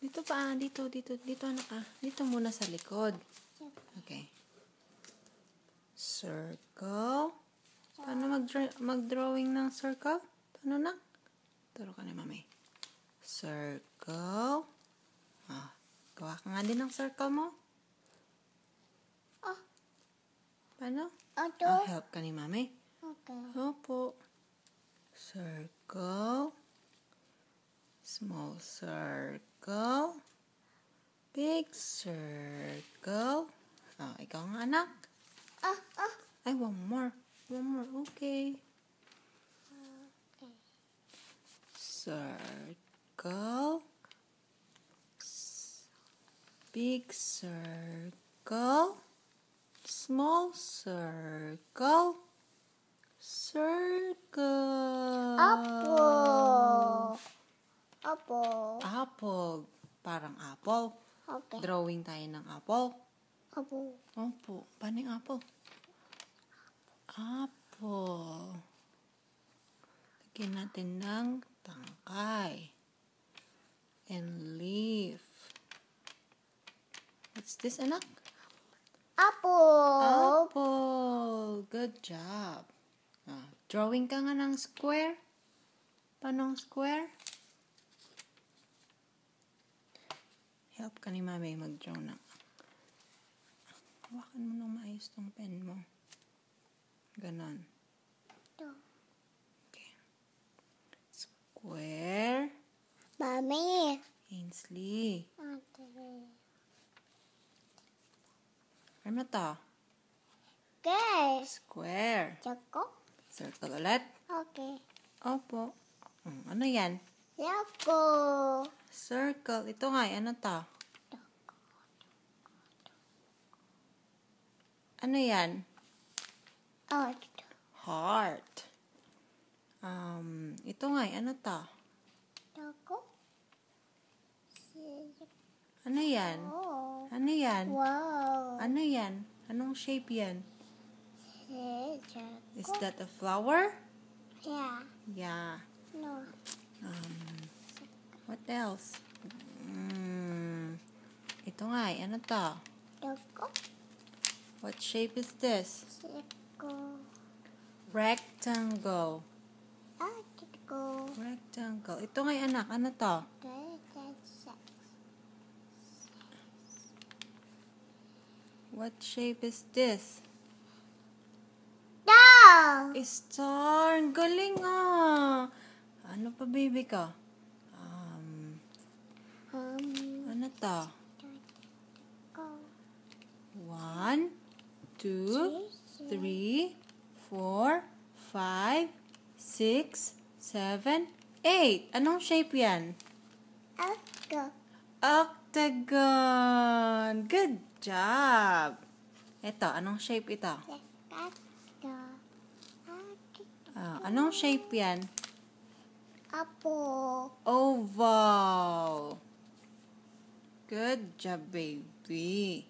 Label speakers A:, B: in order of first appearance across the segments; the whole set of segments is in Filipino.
A: Dito pa, dito anak ah. Dito muna sa likod. Okay. Circle. Paano mag-drawing ng circle? Paano na? Turo ka ni mami. Circle. Ah, gawa ka nga din ng circle mo. Paano? Help ka ni mami.
B: Okay.
A: Opo. Circle. Small circle. Big circle. Oh, ikaw nga anak. Ay, one more. Okay. Circle. Big circle. Small circle. Circle. Apple. Parang apple.
B: Okay.
A: Drawing tayo ng apple.
B: Apple.
A: Paano yung apple? Apple. Lagyan natin ng tangkay. And leaf. What's this, anak? Apple. Good job. Drawing ka nga ng square. Paano ang square? Help ka ni mami mag-draw na. Hawakan mo nang maayos tong pen mo. Ganon. Okay. Square.
B: Mami.
A: Ainsley. Ano to?
B: Okay.
A: Square. Circle ulit.
B: Okay.
A: Opo. Ano yan? Circle. Ito nga, ano to? Ano yan? Heart. Ito nga, ano to? Ano yan? Ano yan?
B: Wow.
A: Ano yan? Anong shape yan? Is that a flower?
B: Yeah.
A: Yeah.
B: No.
A: What else? Ito nga, ano to? What shape is this? Rectangle. Rectangle. Ito nga, anak, ano to? What shape is this? Star. Galing ah. Ano pa, baby ka? Ano to? 1, 2, 3, 4, 5, 6, 7, 8. Anong shape yan? Octagon. Good job. Ito, anong shape ito? Anong shape yan?
B: Apple.
A: Oval. Good job, baby.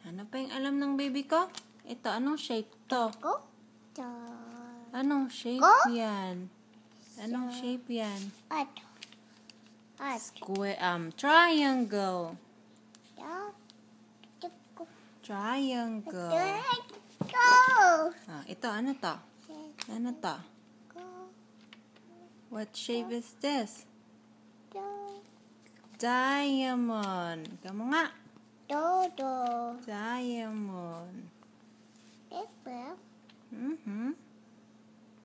A: Ano pa yung alam ng baby ko? Ito, anong shape to? Anong shape yan? Anong shape yan? Square, triangle. Triangle. Ito, ano to? Ano to? What shape is this? Diamond. Kamu nga?
B: Dodo.
A: Diamond.